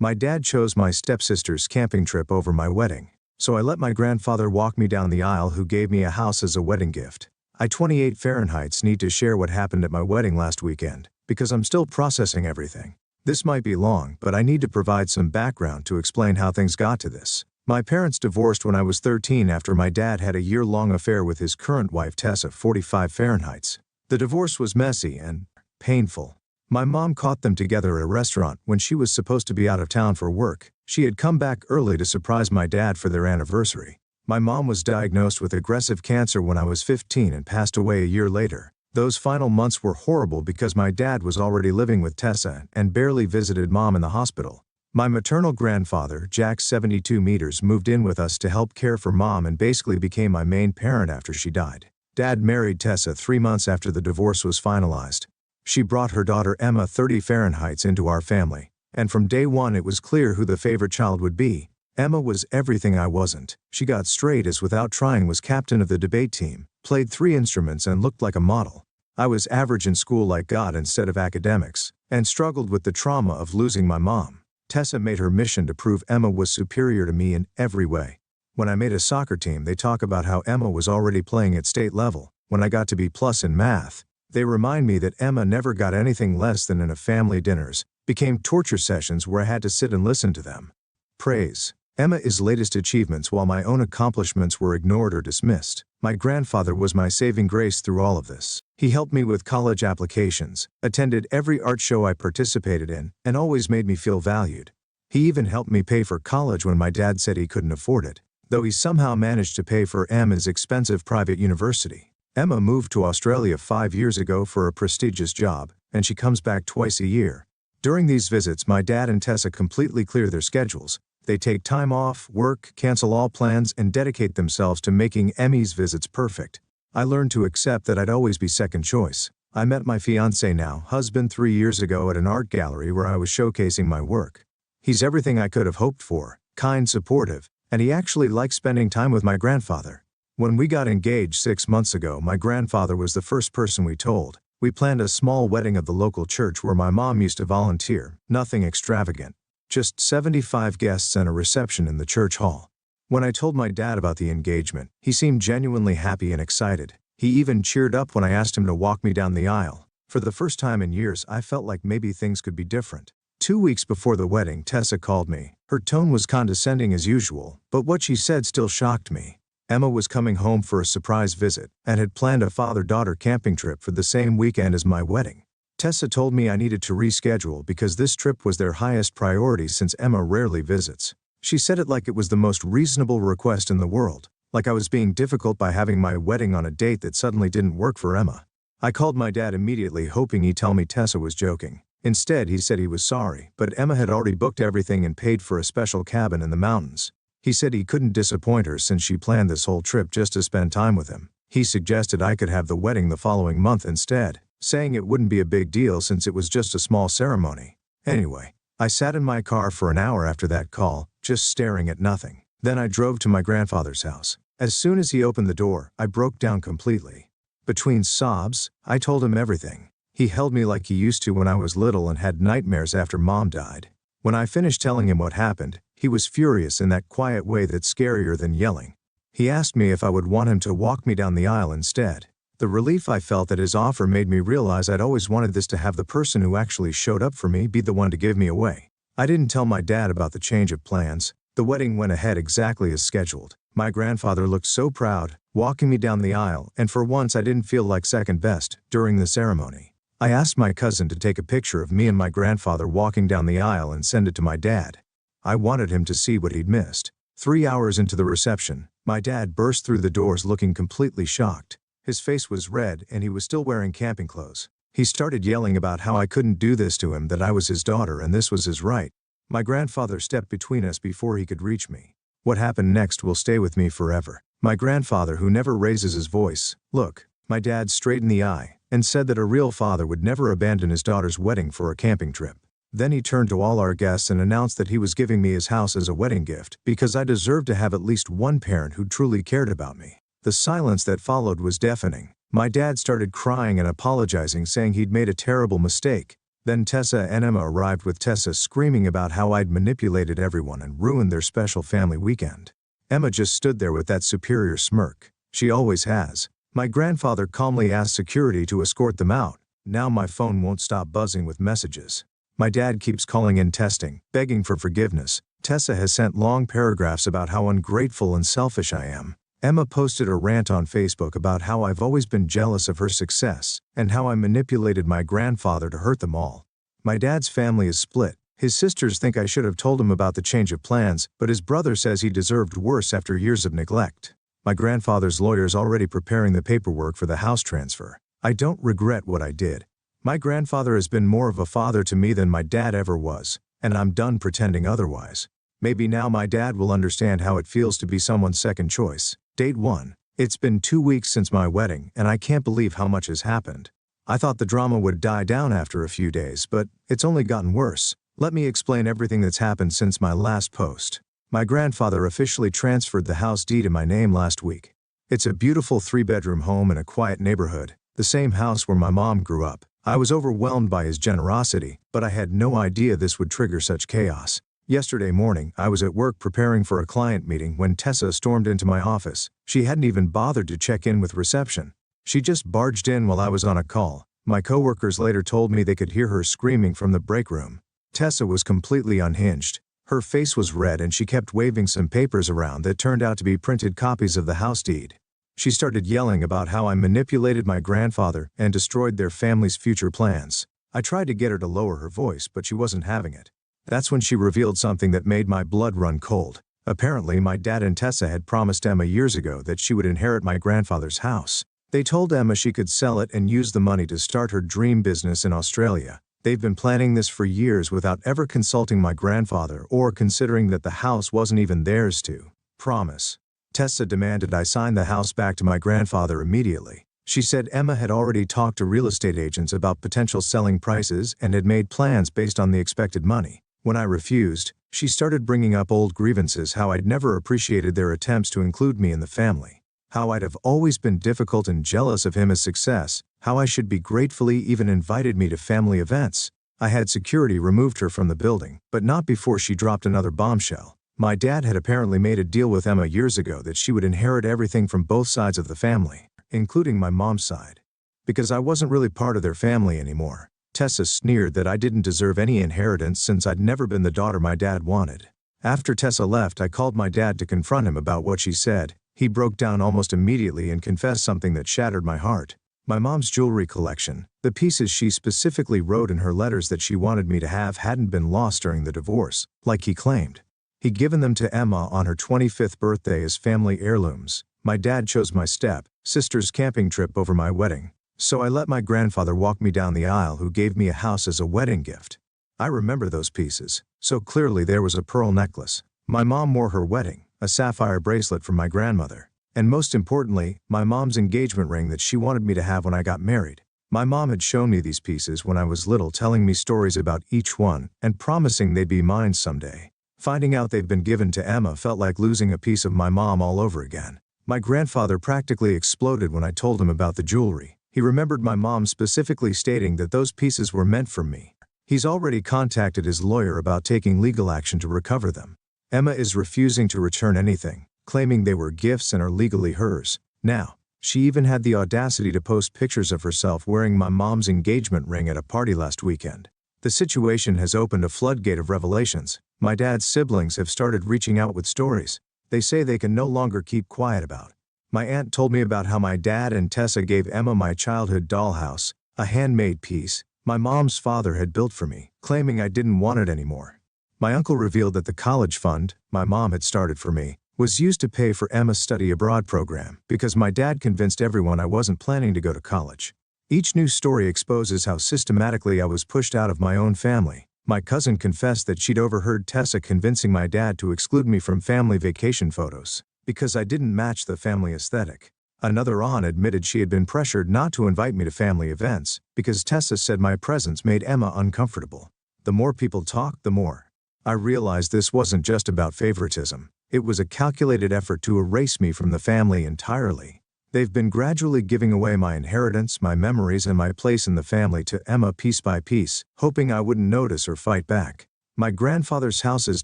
My dad chose my stepsister's camping trip over my wedding, so I let my grandfather walk me down the aisle, who gave me a house as a wedding gift. I 28 Fahrenheits need to share what happened at my wedding last weekend, because I'm still processing everything. This might be long, but I need to provide some background to explain how things got to this. My parents divorced when I was 13 after my dad had a year-long affair with his current wife Tessa, 45 Fahrenheits. The divorce was messy and painful. My mom caught them together at a restaurant when she was supposed to be out of town for work. She had come back early to surprise my dad for their anniversary. My mom was diagnosed with aggressive cancer when I was 15 and passed away a year later. Those final months were horrible because my dad was already living with Tessa and barely visited mom in the hospital. My maternal grandfather, Jack 72 meters, moved in with us to help care for mom and basically became my main parent after she died. Dad married Tessa 3 months after the divorce was finalized. She brought her daughter Emma, 30 Fahrenheits, into our family, and from day one it was clear who the favorite child would be. Emma was everything I wasn't. She got straight A's without trying, was captain of the debate team, played 3 instruments and looked like a model. I was average in school like God instead of academics, and struggled with the trauma of losing my mom. Tessa made her mission to prove Emma was superior to me in every way. When I made a soccer team, they talk about how Emma was already playing at state level. When I got to B+ in math, they remind me that Emma never got anything less than in a family dinners, became torture sessions where I had to sit and listen to them. Praise Emma's latest achievements while my own accomplishments were ignored or dismissed. My grandfather was my saving grace through all of this. He helped me with college applications, attended every art show I participated in, and always made me feel valued. He even helped me pay for college when my dad said he couldn't afford it, though he somehow managed to pay for Emma's expensive private university. Emma moved to Australia 5 years ago for a prestigious job, and she comes back twice a year. During these visits, my dad and Tessa completely clear their schedules. They take time off, work, cancel all plans, and dedicate themselves to making Emmy's visits perfect. I learned to accept that I'd always be second choice. I met my fiancé, now husband, 3 years ago at an art gallery where I was showcasing my work. He's everything I could have hoped for, kind, supportive, and he actually likes spending time with my grandfather. When we got engaged 6 months ago, my grandfather was the first person we told. We planned a small wedding at the local church where my mom used to volunteer, nothing extravagant. Just 75 guests and a reception in the church hall. When I told my dad about the engagement, he seemed genuinely happy and excited. He even cheered up when I asked him to walk me down the aisle. For the first time in years, I felt like maybe things could be different. 2 weeks before the wedding, Tessa called me. Her tone was condescending as usual, but what she said still shocked me. Emma was coming home for a surprise visit and had planned a father-daughter camping trip for the same weekend as my wedding. Tessa told me I needed to reschedule because this trip was their highest priority since Emma rarely visits. She said it like it was the most reasonable request in the world, like I was being difficult by having my wedding on a date that suddenly didn't work for Emma. I called my dad immediately, hoping he'd tell me Tessa was joking. Instead, he said he was sorry, but Emma had already booked everything and paid for a special cabin in the mountains. He said he couldn't disappoint her since she planned this whole trip just to spend time with him. He suggested I could have the wedding the following month instead, saying it wouldn't be a big deal since it was just a small ceremony. Anyway, I sat in my car for an hour after that call, just staring at nothing. Then I drove to my grandfather's house. As soon as he opened the door, I broke down completely. Between sobs, I told him everything. He held me like he used to when I was little and had nightmares after Mom died. When I finished telling him what happened, he was furious in that quiet way that's scarier than yelling. He asked me if I would want him to walk me down the aisle instead. The relief I felt at his offer made me realize I'd always wanted this, to have the person who actually showed up for me be the one to give me away. I didn't tell my dad about the change of plans. The wedding went ahead exactly as scheduled. My grandfather looked so proud, walking me down the aisle, and for once I didn't feel like second best during the ceremony. I asked my cousin to take a picture of me and my grandfather walking down the aisle and send it to my dad. I wanted him to see what he'd missed. 3 hours into the reception, my dad burst through the doors looking completely shocked. His face was red and he was still wearing camping clothes. He started yelling about how I couldn't do this to him, that I was his daughter and this was his right. My grandfather stepped between us before he could reach me. What happened next will stay with me forever. My grandfather, who never raises his voice, looked my dad straight in the eye and said that a real father would never abandon his daughter's wedding for a camping trip. Then he turned to all our guests and announced that he was giving me his house as a wedding gift because I deserved to have at least one parent who truly cared about me. The silence that followed was deafening. My dad started crying and apologizing, saying he'd made a terrible mistake. Then Tessa and Emma arrived, with Tessa screaming about how I'd manipulated everyone and ruined their special family weekend. Emma just stood there with that superior smirk. She always has. My grandfather calmly asked security to escort them out. Now my phone won't stop buzzing with messages. My dad keeps calling in, testing, begging for forgiveness. Tessa has sent long paragraphs about how ungrateful and selfish I am. Emma posted a rant on Facebook about how I've always been jealous of her success, and how I manipulated my grandfather to hurt them all. My dad's family is split. His sisters think I should have told him about the change of plans, but his brother says he deserved worse after years of neglect. My grandfather's lawyer's already preparing the paperwork for the house transfer. I don't regret what I did. My grandfather has been more of a father to me than my dad ever was, and I'm done pretending otherwise. Maybe now my dad will understand how it feels to be someone's second choice. Date 1. It's been 2 weeks since my wedding, and I can't believe how much has happened. I thought the drama would die down after a few days, but it's only gotten worse. Let me explain everything that's happened since my last post. My grandfather officially transferred the house deed in my name last week. It's a beautiful 3-bedroom home in a quiet neighborhood, the same house where my mom grew up. I was overwhelmed by his generosity, but I had no idea this would trigger such chaos. Yesterday morning, I was at work preparing for a client meeting when Tessa stormed into my office. She hadn't even bothered to check in with reception. She just barged in while I was on a call. My coworkers later told me they could hear her screaming from the break room. Tessa was completely unhinged. Her face was red and she kept waving some papers around that turned out to be printed copies of the house deed. She started yelling about how I manipulated my grandfather and destroyed their family's future plans. I tried to get her to lower her voice, but she wasn't having it. That's when she revealed something that made my blood run cold. Apparently, my dad and Tessa had promised Emma years ago that she would inherit my grandfather's house. They told Emma she could sell it and use the money to start her dream business in Australia. They've been planning this for years without ever consulting my grandfather or considering that the house wasn't even theirs to promise. Tessa demanded I sign the house back to my grandfather immediately. She said Emma had already talked to real estate agents about potential selling prices and had made plans based on the expected money. When I refused, she started bringing up old grievances, how I'd never appreciated their attempts to include me in the family, how I'd have always been difficult and jealous of his success, how I should be gratefully even invited me to family events. I had security removed her from the building, but not before she dropped another bombshell. My dad had apparently made a deal with Emma years ago that she would inherit everything from both sides of the family, including my mom's side. Because I wasn't really part of their family anymore, Tessa sneered that I didn't deserve any inheritance since I'd never been the daughter my dad wanted. After Tessa left, I called my dad to confront him about what she said. He broke down almost immediately and confessed something that shattered my heart. My mom's jewelry collection, the pieces she specifically wrote in her letters that she wanted me to have, hadn't been lost during the divorce, like he claimed. He'd given them to Emma on her 25th birthday as family heirlooms. My dad chose my step-sister's camping trip over my wedding. So I let my grandfather walk me down the aisle, who gave me a house as a wedding gift. I remember those pieces. So clearly there was a pearl necklace. My mom wore her wedding, a sapphire bracelet from my grandmother. And most importantly, my mom's engagement ring that she wanted me to have when I got married. My mom had shown me these pieces when I was little, telling me stories about each one and promising they'd be mine someday. Finding out they'd been given to Emma felt like losing a piece of my mom all over again. My grandfather practically exploded when I told him about the jewelry. He remembered my mom specifically stating that those pieces were meant for me. He's already contacted his lawyer about taking legal action to recover them. Emma is refusing to return anything, claiming they were gifts and are legally hers. Now, she even had the audacity to post pictures of herself wearing my mom's engagement ring at a party last weekend. The situation has opened a floodgate of revelations. My dad's siblings have started reaching out with stories they say they can no longer keep quiet about. My aunt told me about how my dad and Tessa gave Emma my childhood dollhouse, a handmade piece my mom's father had built for me, claiming I didn't want it anymore. My uncle revealed that the college fund my mom had started for me was used to pay for Emma's study abroad program because my dad convinced everyone I wasn't planning to go to college. Each new story exposes how systematically I was pushed out of my own family. My cousin confessed that she'd overheard Tessa convincing my dad to exclude me from family vacation photos because I didn't match the family aesthetic. Another aunt admitted she had been pressured not to invite me to family events because Tessa said my presence made Emma uncomfortable. The more people talked, the more I realized this wasn't just about favoritism. It was a calculated effort to erase me from the family entirely. They've been gradually giving away my inheritance, my memories, and my place in the family to Emma piece by piece, hoping I wouldn't notice or fight back. My grandfather's house is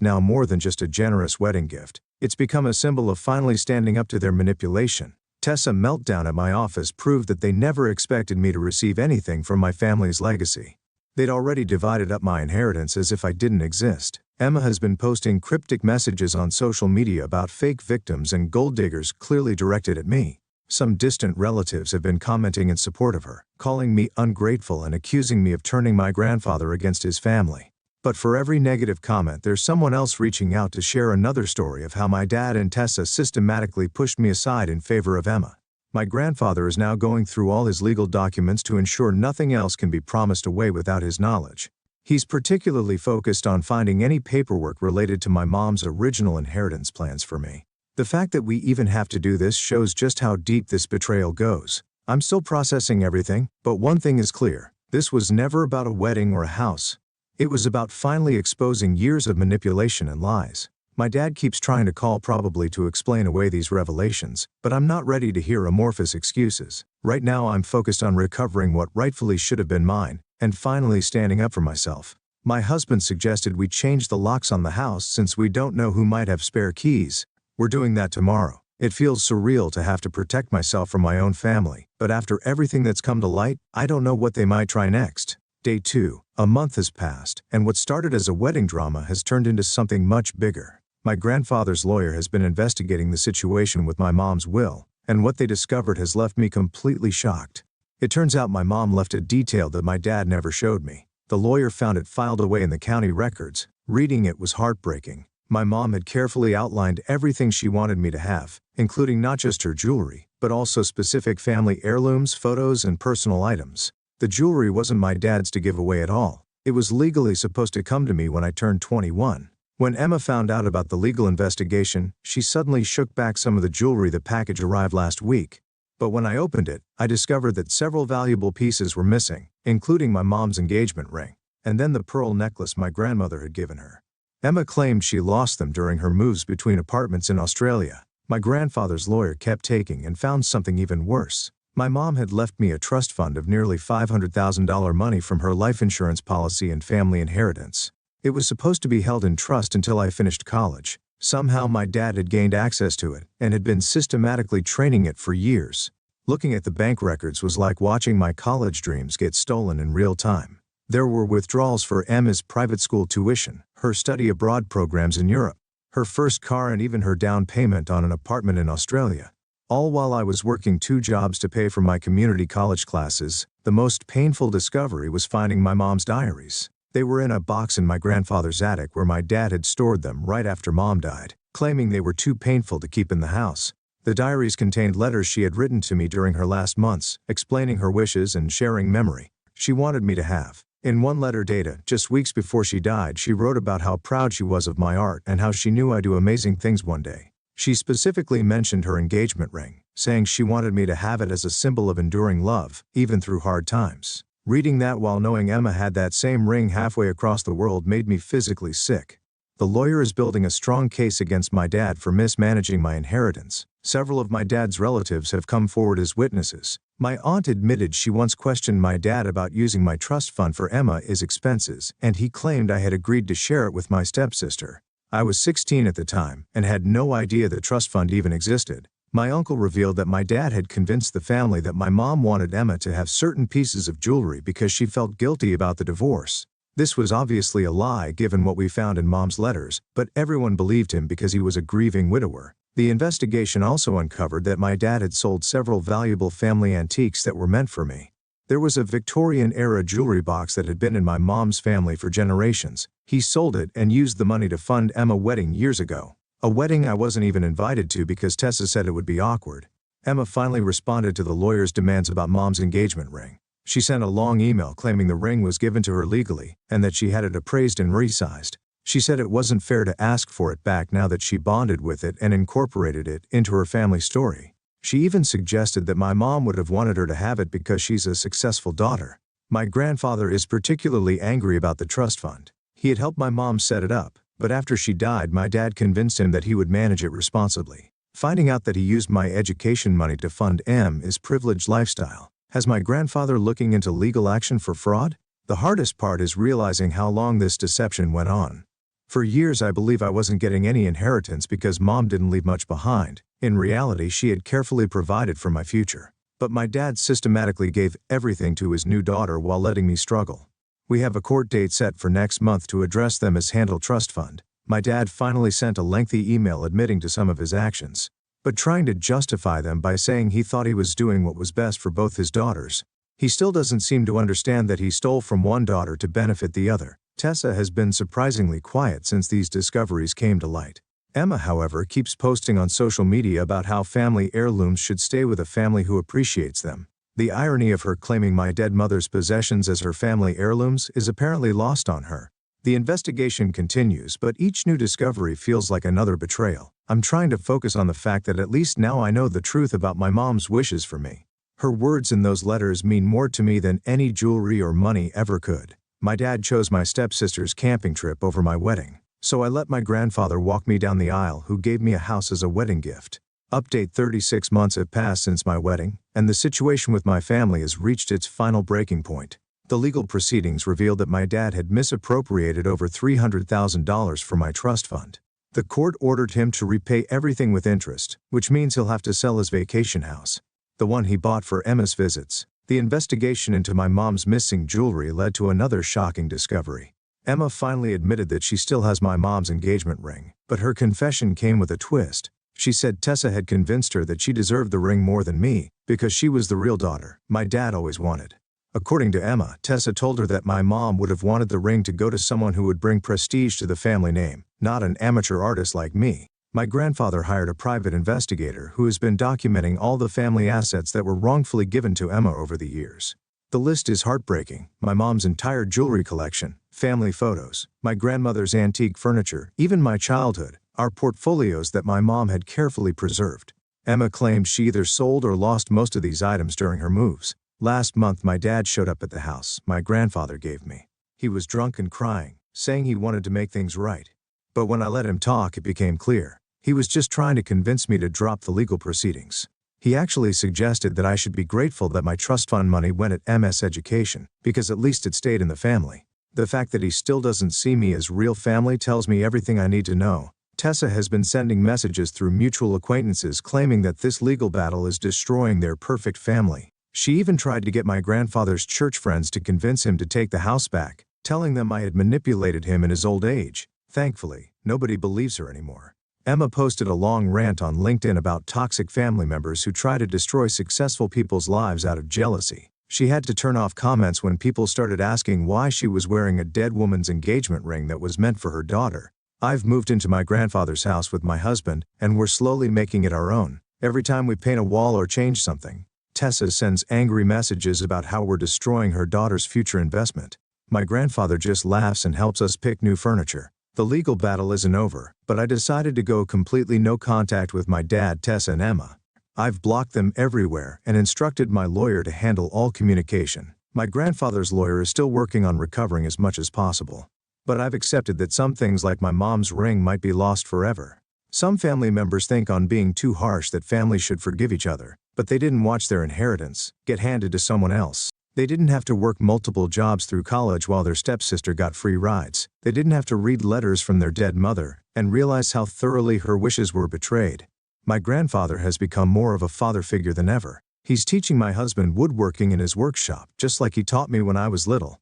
now more than just a generous wedding gift. It's become a symbol of finally standing up to their manipulation. Tessa's meltdown at my office proved that they never expected me to receive anything from my family's legacy. They'd already divided up my inheritance as if I didn't exist. Emma has been posting cryptic messages on social media about fake victims and gold diggers clearly directed at me. Some distant relatives have been commenting in support of her, calling me ungrateful and accusing me of turning my grandfather against his family. But for every negative comment, there's someone else reaching out to share another story of how my dad and Tessa systematically pushed me aside in favor of Emma. My grandfather is now going through all his legal documents to ensure nothing else can be promised away without his knowledge. He's particularly focused on finding any paperwork related to my mom's original inheritance plans for me. The fact that we even have to do this shows just how deep this betrayal goes. I'm still processing everything, but one thing is clear. This was never about a wedding or a house. It was about finally exposing years of manipulation and lies. My dad keeps trying to call probably to explain away these revelations, but I'm not ready to hear amorphous excuses. Right now I'm focused on recovering what rightfully should have been mine, and finally standing up for myself. My husband suggested we change the locks on the house since we don't know who might have spare keys. We're doing that tomorrow. It feels surreal to have to protect myself from my own family, but after everything that's come to light, I don't know what they might try next. Day 2. A month has passed, and what started as a wedding drama has turned into something much bigger. My grandfather's lawyer has been investigating the situation with my mom's will, and what they discovered has left me completely shocked. It turns out my mom left a detail that my dad never showed me. The lawyer found it filed away in the county records. Reading it was heartbreaking. My mom had carefully outlined everything she wanted me to have, including not just her jewelry, but also specific family heirlooms, photos, and personal items. The jewelry wasn't my dad's to give away at all. It was legally supposed to come to me when I turned 21. When Emma found out about the legal investigation, she suddenly shook back some of the jewelry. The package arrived last week. But when I opened it, I discovered that several valuable pieces were missing, including my mom's engagement ring, and then the pearl necklace my grandmother had given her. Emma claimed she lost them during her moves between apartments in Australia. My grandfather's lawyer kept taking and found something even worse. My mom had left me a trust fund of nearly $500,000 money from her life insurance policy and family inheritance. It was supposed to be held in trust until I finished college. Somehow my dad had gained access to it and had been systematically training it for years. Looking at the bank records was like watching my college dreams get stolen in real time. There were withdrawals for Emma's private school tuition, her study abroad programs in Europe, her first car, and even her down payment on an apartment in Australia. All while I was working 2 jobs to pay for my community college classes. The most painful discovery was finding my mom's diaries. They were in a box in my grandfather's attic where my dad had stored them right after Mom died, claiming they were too painful to keep in the house. The diaries contained letters she had written to me during her last months, explaining her wishes and sharing memory she wanted me to have. In one letter dated just weeks before she died, she wrote about how proud she was of my art and how she knew I'd do amazing things one day. She specifically mentioned her engagement ring, saying she wanted me to have it as a symbol of enduring love, even through hard times. Reading that while knowing Emma had that same ring halfway across the world made me physically sick. The lawyer is building a strong case against my dad for mismanaging my inheritance. Several of my dad's relatives have come forward as witnesses. My aunt admitted she once questioned my dad about using my trust fund for Emma's expenses, and he claimed I had agreed to share it with my stepsister. I was 16 at the time and had no idea the trust fund even existed. My uncle revealed that my dad had convinced the family that my mom wanted Emma to have certain pieces of jewelry because she felt guilty about the divorce. This was obviously a lie given what we found in Mom's letters, but everyone believed him because he was a grieving widower. The investigation also uncovered that my dad had sold several valuable family antiques that were meant for me. There was a Victorian-era jewelry box that had been in my mom's family for generations. He sold it and used the money to fund Emma's wedding years ago. A wedding I wasn't even invited to because Tessa said it would be awkward. Emma finally responded to the lawyer's demands about Mom's engagement ring. She sent a long email claiming the ring was given to her legally and that she had it appraised and resized. She said it wasn't fair to ask for it back now that she bonded with it and incorporated it into her family story. She even suggested that my mom would have wanted her to have it because she's a successful daughter. My grandfather is particularly angry about the trust fund. He had helped my mom set it up, but after she died, my dad convinced him that he would manage it responsibly. Finding out that he used my education money to fund his privileged lifestyle. Has my grandfather looking into legal action for fraud? The hardest part is realizing how long this deception went on. For years I believe I wasn't getting any inheritance because mom didn't leave much behind. In reality, she had carefully provided for my future. But my dad systematically gave everything to his new daughter while letting me struggle. We have a court date set for next month to address them as Handle Trust Fund. My dad finally sent a lengthy email admitting to some of his actions, but trying to justify them by saying he thought he was doing what was best for both his daughters. He still doesn't seem to understand that he stole from one daughter to benefit the other. Tessa has been surprisingly quiet since these discoveries came to light. Emma, however, keeps posting on social media about how family heirlooms should stay with a family who appreciates them. The irony of her claiming my dead mother's possessions as her family heirlooms is apparently lost on her. The investigation continues, but each new discovery feels like another betrayal. I'm trying to focus on the fact that at least now I know the truth about my mom's wishes for me. Her words in those letters mean more to me than any jewelry or money ever could. My dad chose my stepsister's camping trip over my wedding, so I let my grandfather walk me down the aisle, who gave me a house as a wedding gift. Update: 36 months have passed since my wedding, and the situation with my family has reached its final breaking point. The legal proceedings revealed that my dad had misappropriated over $300,000 for my trust fund. The court ordered him to repay everything with interest, which means he'll have to sell his vacation house, the one he bought for Emma's visits. The investigation into my mom's missing jewelry led to another shocking discovery. Emma finally admitted that she still has my mom's engagement ring, but her confession came with a twist. She said Tessa had convinced her that she deserved the ring more than me, because she was the real daughter my dad always wanted. According to Emma, Tessa told her that my mom would have wanted the ring to go to someone who would bring prestige to the family name, not an amateur artist like me. My grandfather hired a private investigator who has been documenting all the family assets that were wrongfully given to Emma over the years. The list is heartbreaking: my mom's entire jewelry collection, family photos, my grandmother's antique furniture, even my childhood, are portfolios that my mom had carefully preserved. Emma claims she either sold or lost most of these items during her moves. Last month my dad showed up at the house my grandfather gave me. He was drunk and crying, saying he wanted to make things right. But when I let him talk, it became clear he was just trying to convince me to drop the legal proceedings. He actually suggested that I should be grateful that my trust fund money went at MS Education, because at least it stayed in the family. The fact that he still doesn't see me as real family tells me everything I need to know. Tessa has been sending messages through mutual acquaintances claiming that this legal battle is destroying their perfect family. She even tried to get my grandfather's church friends to convince him to take the house back, telling them I had manipulated him in his old age. Thankfully, nobody believes her anymore. Emma posted a long rant on LinkedIn about toxic family members who try to destroy successful people's lives out of jealousy. She had to turn off comments when people started asking why she was wearing a dead woman's engagement ring that was meant for her daughter. I've moved into my grandfather's house with my husband, and we're slowly making it our own. Every time we paint a wall or change something, Tessa sends angry messages about how we're destroying her daughter's future investment. My grandfather just laughs and helps us pick new furniture. The legal battle isn't over, but I decided to go completely no contact with my dad, Tessa, and Emma. I've blocked them everywhere and instructed my lawyer to handle all communication. My grandfather's lawyer is still working on recovering as much as possible. But I've accepted that some things like my mom's ring might be lost forever. Some family members think I'm being too harsh that families should forgive each other, but they didn't watch their inheritance get handed to someone else. They didn't have to work multiple jobs through college while their stepsister got free rides. They didn't have to read letters from their dead mother and realize how thoroughly her wishes were betrayed. My grandfather has become more of a father figure than ever. He's teaching my husband woodworking in his workshop, just like he taught me when I was little.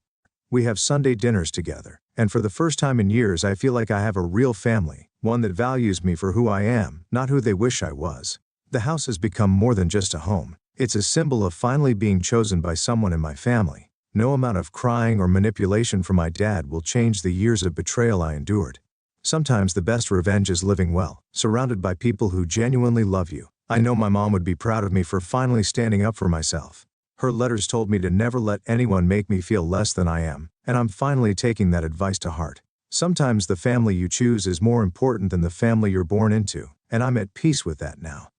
We have Sunday dinners together, and for the first time in years I feel like I have a real family, one that values me for who I am, not who they wish I was. The house has become more than just a home. It's a symbol of finally being chosen by someone in my family. No amount of crying or manipulation from my dad will change the years of betrayal I endured. Sometimes the best revenge is living well, surrounded by people who genuinely love you. I know my mom would be proud of me for finally standing up for myself. Her letters told me to never let anyone make me feel less than I am, and I'm finally taking that advice to heart. Sometimes the family you choose is more important than the family you're born into, and I'm at peace with that now.